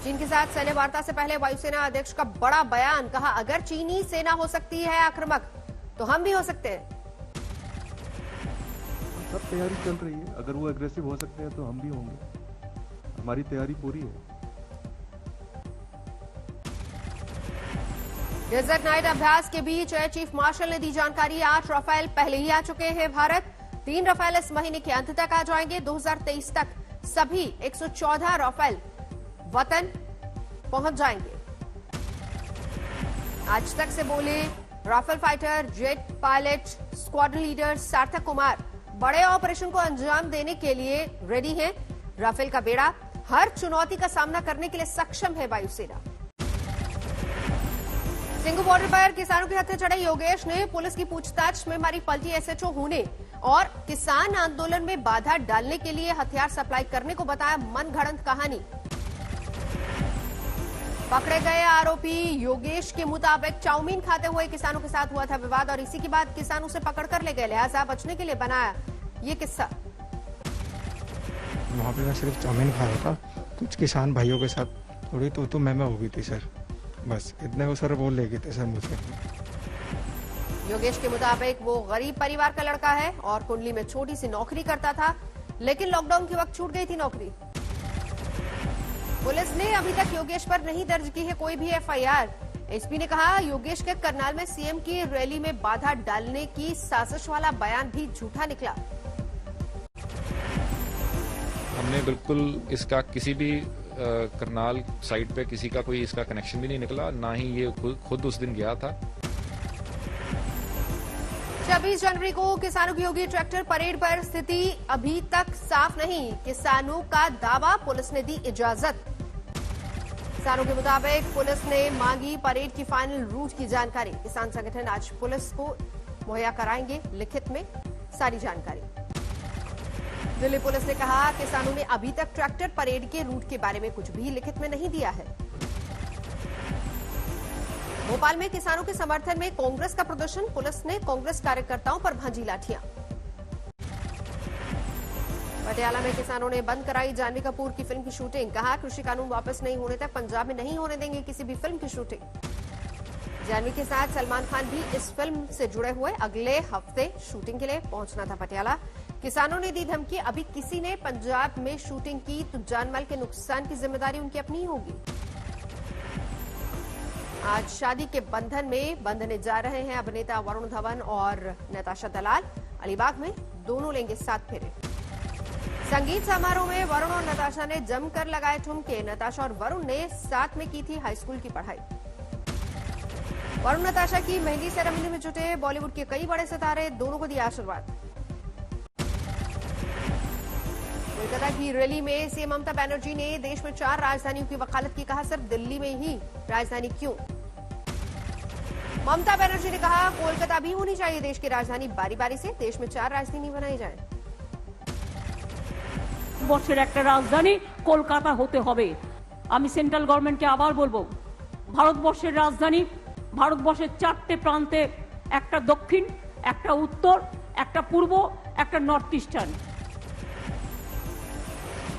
चीन के साथ सैन्य वार्ता से पहले वायुसेना अध्यक्ष का बड़ा बयान, कहा अगर चीनी सेना हो सकती है आक्रामक तो हम भी हो सकते हैं। सब तैयारी चल रही है, अगर वो एग्रेसिव हो सकते हैं तो हम भी होंगे, हमारी तैयारी पूरी है। डेजर्ट नाइट अभ्यास के बीच एयर चीफ मार्शल ने दी जानकारी, 8 राफेल पहले ही आ चुके हैं भारत, 3 राफेल इस महीने के अंत तक आ जाएंगे। 2023 तक सभी 114 राफेल वतन पहुंच जाएंगे। आज तक से बोले Rafale fighter jet pilot squadron leader Sarthak Kumar, बड़े ऑपरेशन को अंजाम देने के लिए रेडी हैं। राफेल का बेड़ा हर चुनौती का सामना करने के लिए सक्षम है वायुसेना। सिंघू बॉर्डर पर किसानों के हत्थे चढ़े योगेश ने पुलिस की पूछताछ में मारी पलटी, एसएचओ होने और किसान आंदोलन में बाधा डालने के लिए हथियार सप्लाई करने को बताया मनगढ़ंत कहानी। पकड़े गए आरोपी योगेश के मुताबिक चाउमीन खाते हुए किसानों के साथ हुआ था विवाद और इसी के बाद किसान उसे पकड़कर ले गए, लिहाजा बचने के लिए बनाया ये किस्सा। वहाँ पे मैं सिर्फ चाउमीन खा रहा था, कुछ किसान भाइयों के साथ थोड़ी तो मैं हो गई थी सर, बस इतने को सर वो ले गए थे सर मुझसे। योगेश के मुताबिक वो गरीब परिवार का लड़का है और कुंडली में छोटी सी नौकरी करता था, लेकिन लॉकडाउन के वक्त छूट गई थी नौकरी। पुलिस ने अभी तक योगेश पर नहीं दर्ज की है कोई भी एफआईआर। एसपी ने कहा योगेश के करनाल में सीएम की रैली में बाधा डालने की साजिश वाला बयान भी झूठा निकला। हमने बिल्कुल इसका किसी भी करनाल साइड पे किसी का कोई इसका कनेक्शन भी नहीं निकला, ना ही ये खुद उस दिन गया था। 26 जनवरी को किसानों की होगी ट्रैक्टर परेड पर, स्थिति अभी तक साफ नहीं, किसानों का दावा, पुलिस ने दी इजाजत। किसानों के मुताबिक पुलिस ने मांगी परेड की फाइनल रूट की जानकारी। किसान संगठन आज पुलिस को मुहैया कराएंगे लिखित में सारी जानकारी। दिल्ली पुलिस ने कहा किसानों ने अभी तक ट्रैक्टर परेड के रूट के बारे में कुछ भी लिखित में नहीं दिया है। भोपाल में किसानों के समर्थन में कांग्रेस का प्रदर्शन, पुलिस ने कांग्रेस कार्यकर्ताओं पर भांजी लाठियां। पटियाला में किसानों ने बंद कराई जानवी कपूर की फिल्म की शूटिंग, कहा कृषि कानून वापस नहीं होने तक पंजाब में नहीं होने देंगे किसी भी फिल्म की शूटिंग। जानवी के साथ सलमान खान भी इस फिल्म से जुड़े हुए, अगले हफ्ते शूटिंग के लिए पहुंचना था पटियाला। किसानों ने दी धमकी, अभी किसी ने पंजाब में शूटिंग की तो जानमाल के नुकसान की जिम्मेदारी उनकी अपनी होगी। आज शादी के बंधन में बंधने जा रहे हैं अभिनेता वरुण धवन और नताशा दलाल। अलीबाग में दोनों लेंगे 7 फेरे। संगीत समारोह में वरुण और नताशा ने जमकर लगाए ठुमके। नताशा और वरुण ने साथ में की थी हाई स्कूल की पढ़ाई। वरुण नताशा की मेहंदी सेरेमनी में जुटे बॉलीवुड के कई बड़े सितारे, दोनों को दिया आशीर्वाद। कोलकाता की रैली में सीएम ममता बनर्जी ने देश में 4 राजधानियों की वकालत की, कहा सिर्फ दिल्ली में ही राजधानी क्यों। ममता बनर्जी ने कहा कोलकाता भी होनी चाहिए देश की राजधानी, बारी बारी से देश में 4 राजधानी बनाई जाए। বর্ষের একটা রাজধানী কলকাতা হতে হবে। আমি সেন্ট্রাল গভর্নমেন্টকে আবার বলবো, ভারতবর্ষের রাজধানী ভারতবর্ষের 4টে প্রান্তে, একটা দক্ষিণ, একটা উত্তর, একটা পূর্ব, একটা north eastern.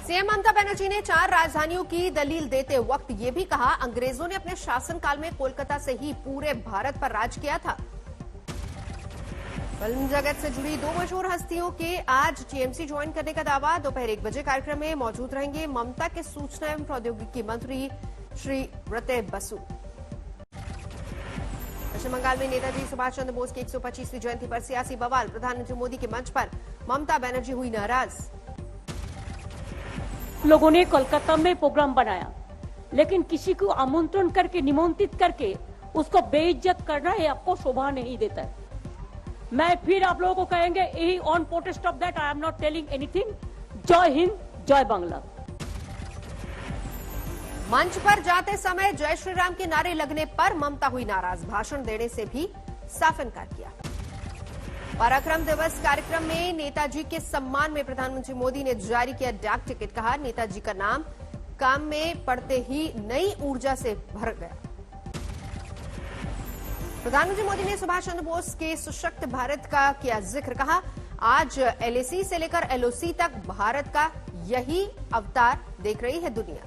CM Mamata Banerjee ने 4 राजधानियों की दलील देते वक्त ये भी कहा अंग्रेजों ने अपने शासनकाल में कोलकाता से ही पूरे भारत पर राज किया था। फिल्म जगत से जुड़ी 2 मशहूर हस्तियों के आज टीएमसी ज्वाइन करने का दावा। दोपहर 1 बजे कार्यक्रम में मौजूद रहेंगे ममता के सूचना एवं प्रौद्योगिकी मंत्री श्री ब्रते बसु। पश्चिम बंगाल में नेताजी सुभाष चंद्र बोस की 125वीं जयंती पर सियासी बवाल, प्रधानमंत्री मोदी के मंच पर ममता बनर्जी हुई नाराज। लोगों ने कोलकाता में प्रोग्राम बनाया, लेकिन किसी को आमंत्रण करके, निमंत्रित करके उसको बेइज्जत करना है आपको शोभा नहीं देता है। मैं फिर आप लोगों को कहेंगे यही on protest of that I am not telling anything. जय हिंद, जय बांग्ला। मंच पर जाते समय जय श्री राम के नारे लगने पर ममता हुई नाराज, भाषण देने से भी साफ इनकार किया। पराक्रम दिवस कार्यक्रम में नेताजी के सम्मान में प्रधानमंत्री मोदी ने जारी किया डाक टिकट, कहा नेताजी का नाम काम में पड़ते ही नई ऊर्जा से भर गया। प्रधानमंत्री मोदी ने सुभाष चंद्र बोस के सशक्त भारत का किया जिक्र, कहा आज एलएसी से लेकर एलओसी तक भारत का यही अवतार देख रही है दुनिया।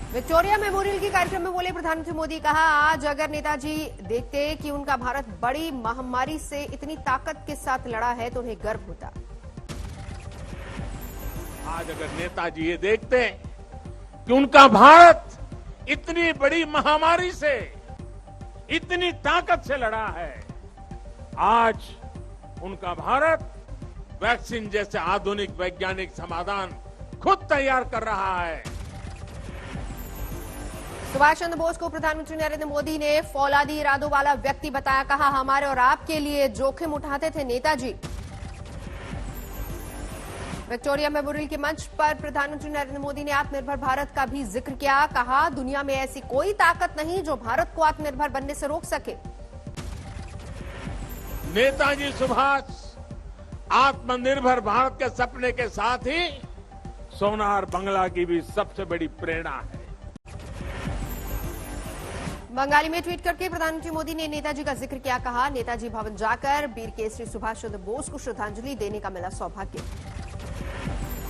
विक्टोरिया मेमोरियल के कार्यक्रम में बोले प्रधानमंत्री मोदी, कहा आज अगर नेताजी देखते कि उनका भारत बड़ी महामारी से इतनी ताकत के साथ लड़ा है तो उन्हें गर्व होता। आज अगर नेताजी ये देखते कि उनका भारत इतनी बड़ी महामारी से इतनी ताकत से लड़ा है, आज उनका भारत वैक्सीन जैसे आधुनिक वैज्ञानिक समाधान खुद तैयार कर रहा है। सुभाष चंद्र बोस को प्रधानमंत्री नरेंद्र मोदी ने फौलादी इरादों वाला व्यक्ति बताया, कहा हमारे और आपके लिए जोखिम उठाते थे नेताजी। विक्टोरिया मेमोरियल के मंच पर प्रधानमंत्री नरेंद्र मोदी ने आत्मनिर्भर भारत का भी जिक्र किया, कहा दुनिया में ऐसी कोई ताकत नहीं जो भारत को आत्मनिर्भर बनने से रोक सके। नेताजी सुभाष आत्मनिर्भर भारत के सपने के साथ ही सोनार बंगला की भी सबसे बड़ी प्रेरणा है। बंगाली में ट्वीट करके प्रधानमंत्री मोदी ने नेताजी का जिक्र किया, कहा नेताजी भवन जाकर वीर केसरी सुभाष चंद्र बोस को श्रद्धांजलि देने का मिला सौभाग्य।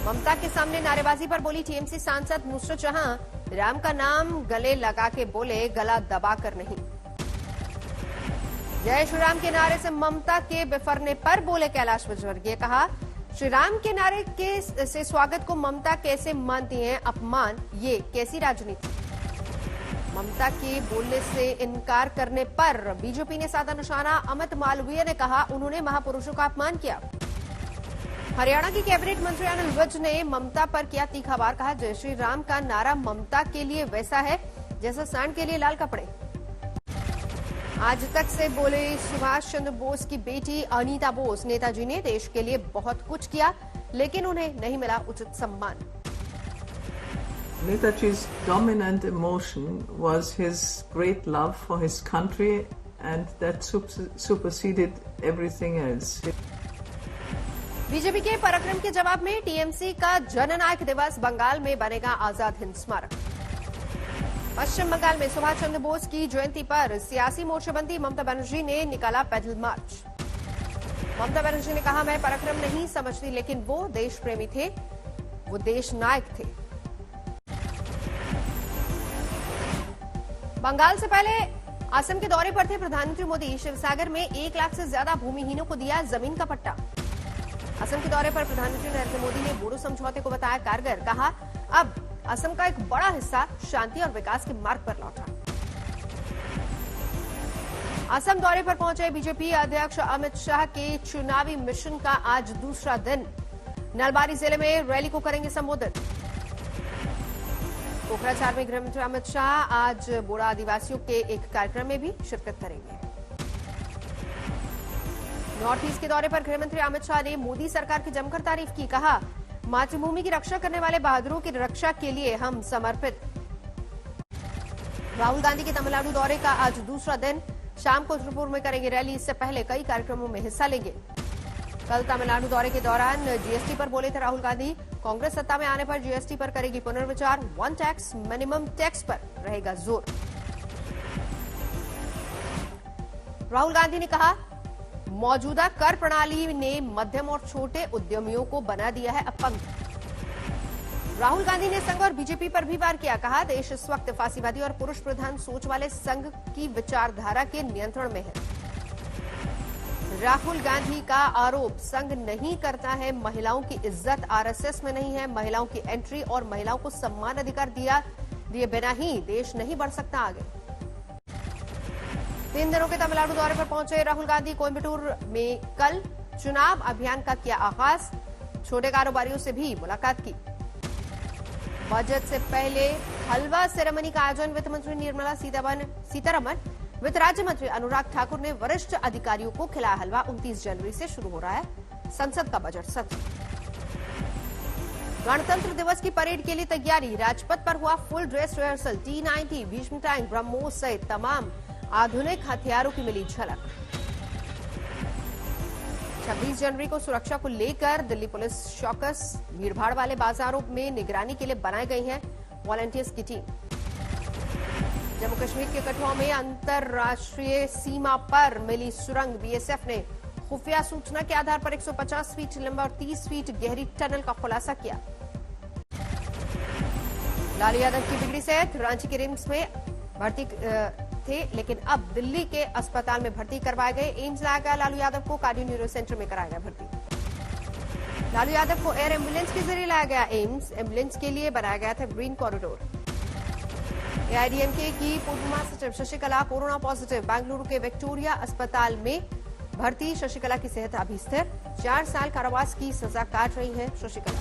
ममता के सामने नारेबाजी पर बोली टीएमसी सांसद नुसरत जहां, राम का नाम गले लगा के बोले, गला दबाकर नहीं। जय श्री राम के नारे से ममता के बिफरने पर बोले कैलाश विजयवर्गीय, कहा श्री राम के नारे के से स्वागत को ममता कैसे मानती हैं अपमान, ये कैसी राजनीति। ममता के बोलने से इनकार करने पर बीजेपी ने साधा निशाना, अमित मालवीय ने कहा उन्होंने महापुरुषों का अपमान किया। हरियाणा की कैबिनेट मंत्री अनिल विज ने ममता पर किया तीखा वार, कहा जय श्री राम का नारा ममता के लिए वैसा है जैसा सांड के लिए लाल कपड़े। आज तक से बोले सुभाष चंद्र बोस की बेटी अनीता बोस, नेताजी ने देश के लिए बहुत कुछ किया लेकिन उन्हें नहीं मिला उचित सम्मान। Netaji's dominant emotion was his great love for his country and that superseded everything else. BJP के पराक्रम के जवाब में टीएमसी का जननायक दिवस, बंगाल में बनेगा आजाद हिंद स्मारक। पश्चिम बंगाल में सुभाष चंद्र बोस की जयंती पर सियासी मोर्चेबंदी, ममता बनर्जी ने निकाला पैदल मार्च। ममता बनर्जी ने कहा मैं पराक्रम नहीं समझती लेकिन वो देश प्रेमी थे, वो देश नायक थे। बंगाल से पहले असम के दौरे पर थे प्रधानमंत्री मोदी, शिवसागर में 1 लाख से ज्यादा भूमिहीनों को दिया जमीन का पट्टा। असम के दौरे पर प्रधानमंत्री नरेंद्र मोदी ने बोडो समझौते को बताया कारगर, कहा अब असम का एक बड़ा हिस्सा शांति और विकास के मार्ग पर लौटा। असम दौरे पर पहुंचे बीजेपी अध्यक्ष अमित शाह के चुनावी मिशन का आज दूसरा दिन, नलबारी जिले में रैली को करेंगे संबोधित। कोकराझार में गृहमंत्री अमित शाह आज बोडो आदिवासियों के एक कार्यक्रम में भी शिरकत करेंगे। नॉर्थ ईस्ट के दौरे पर गृहमंत्री अमित शाह ने मोदी सरकार की जमकर तारीफ की, कहा मातृभूमि की रक्षा करने वाले बहादुरों की रक्षा के लिए हम समर्पित। राहुल गांधी के तमिलनाडु दौरे का आज दूसरा दिन, शाम को त्रिपुर में करेंगे रैली, इससे पहले कई कार्यक्रमों में हिस्सा लेंगे। कल तमिलनाडु दौरे के दौरान जीएसटी पर बोले थे राहुल गांधी, कांग्रेस सत्ता में आने पर जीएसटी पर करेगी पुनर्विचार, वन टैक्स मिनिमम टैक्स पर रहेगा जोर। राहुल गांधी ने कहा मौजूदा कर प्रणाली ने मध्यम और छोटे उद्यमियों को बना दिया है अपंग। राहुल गांधी ने संघ और बीजेपी पर भी वार किया, कहा देश इस वक्त फासीवादी और पुरुष प्रधान सोच वाले संघ की विचारधारा के नियंत्रण में है। राहुल गांधी का आरोप, संघ नहीं करता है महिलाओं की इज्जत, आरएसएस में नहीं है महिलाओं की एंट्री और महिलाओं को सम्मान अधिकार दिए बिना ही देश नहीं बढ़ सकता आगे। 3 दिनों के तमिलनाडु दौरे पर पहुंचे राहुल गांधी, कोयम्बटूर में कल चुनाव अभियान का किया आगाज, छोटे कारोबारियों से भी मुलाकात की। बजट से पहले हलवा सेरेमनी का आयोजन, वित्त मंत्री निर्मला सीतारमण, वित्त राज्य मंत्री अनुराग ठाकुर ने वरिष्ठ अधिकारियों को खिलाया हलवा। 29 जनवरी से शुरू हो रहा है संसद का बजट सत्र। गणतंत्र दिवस की परेड के लिए तैयारी, राजपथ पर हुआ full dress rehearsal, T-90, Bhishma tank, BrahMos सहित तमाम आधुनिक हथियारों की मिली झलक। 26 जनवरी को सुरक्षा को लेकर दिल्ली पुलिस चौकस, भीड़भाड़ वाले बाजारों में निगरानी के लिए बनाई गई है वॉलंटियर्स की टीम। जम्मू कश्मीर के कठुआ में अंतर्राष्ट्रीय सीमा पर मिली सुरंग, बीएसएफ ने खुफिया सूचना के आधार पर 150 फीट लंबा और 30 फीट गहरी टनल का खुलासा किया। लालू यादव की बिगड़ी सेहत, रांची के रिम्स में भर्ती थे, लेकिन अब दिल्ली के अस्पताल में भर्ती करवाए गए। एम्स लाया गया लालू यादव को, कार्डियो न्यूरो सेंटर में कराया गया भर्ती। लालू यादव को एयर एम्बुलेंस के जरिए लाया गया एम्स। एम्बुलेंस के लिए बनाया गया था ग्रीन कॉरिडोर। एआईएडीएमके की पूर्व महासचिव शशिकला कोरोना पॉजिटिव, बेंगलुरु के विक्टोरिया अस्पताल में भर्ती। शशिकला की सेहत अभी स्थिर, 4 साल कारावास की सजा काट रही है शशिकला।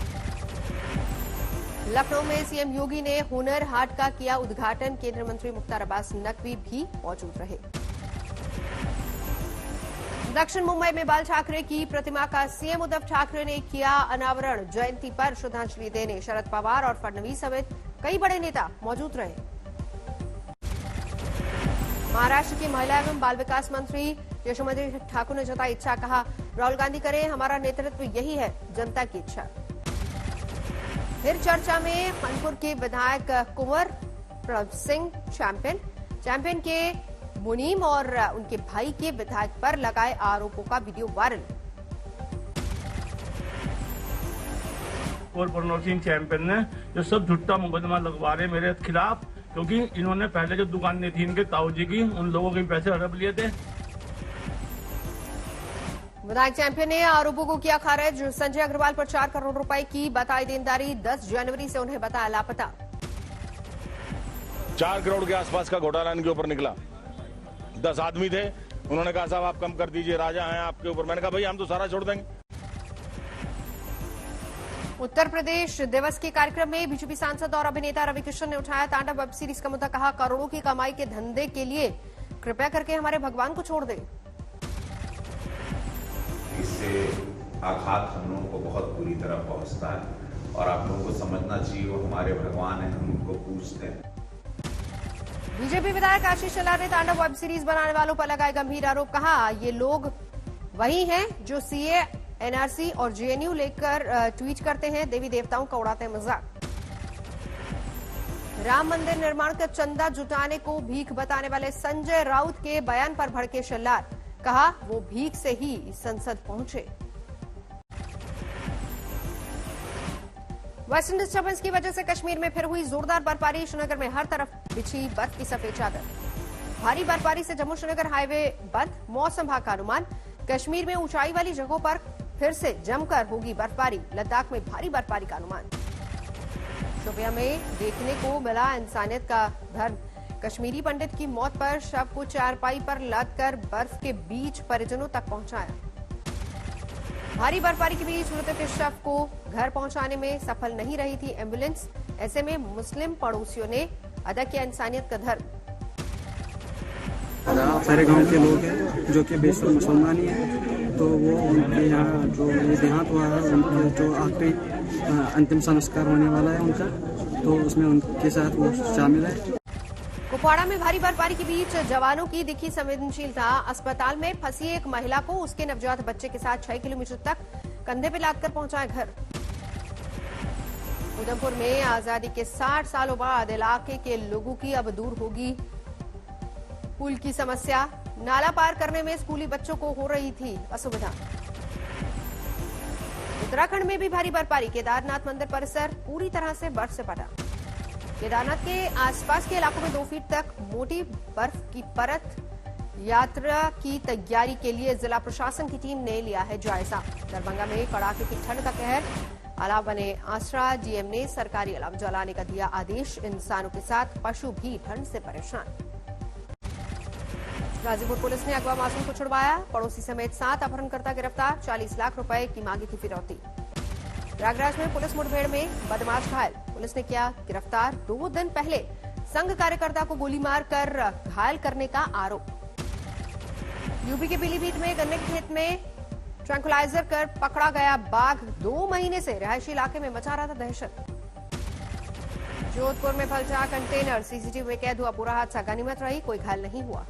लखनऊ में सीएम योगी ने हुनर हाट का किया उद्घाटन, केंद्रीय मंत्री मुख्तार अब्बास नकवी भी मौजूद रहे। दक्षिण मुंबई में बाल ठाकरे की प्रतिमा का सीएम उद्धव ठाकरे ने किया अनावरण। जयंती पर श्रद्धांजलि देने शरद पवार और फडणवीस समेत कई बड़े नेता मौजूद रहे। महाराष्ट्र की महिला एवं बाल विकास मंत्री यशोमती ठाकुर ने जताई इच्छा, कहा राहुल गांधी करें, हमारा नेतृत्व यही है, जनता की इच्छा। फिर चर्चा में कानपुर के विधायक कुंवर प्रभ सिंह चैंपियन के मुनीम और उनके भाई के विधायक पर लगाए आरोपों का वीडियो वायरल। और प्रनव सिंह चैंपियन ने जो सब झूठा मुकदमा लगवा रहे मेरे खिलाफ, क्योंकि इन्होंने पहले जो दुकानें थी इनके ताऊ जी की, उन लोगों के पैसे हड़प लिए थे। विधायक चैंपियन ने आरोपों को किया खारिज। संजय अग्रवाल पर 4 करोड़ रुपए की बताई देनदारी, 10 जनवरी से उन्हें बताया लापता। 4 करोड़ के आसपास का घोटाला इनके ऊपर निकला। 10 आदमी थे, उन्होंने कहा साहब आप कम कर दीजिए, राजा हैं आपके ऊपर। मैंने कहा भाई हम तो सारा छोड़ देंगे। उत्तर प्रदेश दिवस के कार्यक्रम में बीजेपी सांसद और अभिनेता रवि किशन ने उठाया तांडव वेब सीरीज का मुद्दा, कहा करोड़ों की कमाई के धंधे के लिए कृपया करके हमारे भगवान को छोड़ दे। इससे आघात हम लोगों को बहुत बुरी तरह पहुंचता है और आप लोगों को समझना चाहिए वो हमारे भगवान हैं, हम उनको पूजते हैं। बीजेपी विधायक आशीष शेलार ने तांडव वेब सीरीज बनाने वालों पर लगाए गंभीर आरोप, कहा ये लोग वही हैं जो सीए, एनआरसी और जेएनयू लेकर ट्वीट करते हैं, देवी देवताओं का उड़ाते हैं मजाक। राम मंदिर निर्माण का चंदा जुटाने को भीख बताने वाले संजय राउत के बयान पर भड़के शेलार, कहा वो भीख से ही संसद पहुंचे। वेस्टर्न डिस्टर्बेंस की वजह से कश्मीर में फिर हुई जोरदार बर्फबारी। श्रीनगर में हर तरफ बिछी बर्फ की सफेद चादर। भारी बर्फबारी से जम्मू श्रीनगर हाईवे बंद, मौसम विभाग का अनुमान। कश्मीर में ऊंचाई वाली जगहों पर फिर से जमकर होगी बर्फबारी। लद्दाख में भारी बर्फबारी का अनुमान। शोपियां में देखने को मिला इंसानियत का धर्म। कश्मीरी पंडित की मौत पर शव को चारपाई पर लादकर बर्फ के बीच परिजनों तक पहुंचाया। भारी बर्फबारी के बीच मृतक के शव को घर पहुंचाने में सफल नहीं रही थी एम्बुलेंस। ऐसे में मुस्लिम पड़ोसियों ने अदा किया इंसानियत का धर्म। सारे गांव के लोग हैं जो कि बेशतर मुसलमान ही हैं, तो वो उनके यहाँ जो देहांत हुआ है, उनके जो आखिरी अंतिम संस्कार होने वाला है उनका, तो उसमें उनके साथ वो शामिल है। कुपवाड़ा में भारी बर्फबारी के बीच जवानों की दिखी संवेदनशीलता। अस्पताल में फंसी एक महिला को उसके नवजात बच्चे के साथ 6 किलोमीटर तक कंधे पे लादकर पहुंचाया घर। उधमपुर में आजादी के 60 सालों बाद इलाके के लोगों की अब दूर होगी पुल की समस्या। नाला पार करने में स्कूली बच्चों को हो रही थी असुविधा। उत्तराखंड में भी भारी बर्फबारी। केदारनाथ मंदिर परिसर पूरी तरह से बर्फ से पटा। केदारनाथ के आसपास के इलाकों में 2 फीट तक मोटी बर्फ की परत। यात्रा की तैयारी के लिए जिला प्रशासन की टीम ने लिया है जायजा। दरभंगा में कड़ाके की ठंड का कहर। अलाव बने आसरा। डीएम ने सरकारी अलाव जलाने का दिया आदेश। इंसानों के साथ पशु भी ठंड से परेशान। गाजीपुर पुलिस ने अगवा मासूम को छुड़वाया। पड़ोसी समेत 7 अपहरणकर्ता गिरफ्तार। 40 लाख रुपए की मांगी थी फिरौती। प्रयागराज में पुलिस मुठभेड़ में बदमाश घायल। पुलिस ने किया गिरफ्तार। 2 दिन पहले संघ कार्यकर्ता को गोली मारकर घायल करने का आरोप। यूपी के पीलीभीत में गन्ने के खेत में ट्रैंकुलाइजर कर पकड़ा गया बाघ। 2 महीने से रिहायशी इलाके में मचा रहा था दहशत। जोधपुर में पलटा कंटेनर। सीसीटीवी में कैद हुआ पूरा हादसा। गनीमत रही, कोई घायल नहीं हुआ।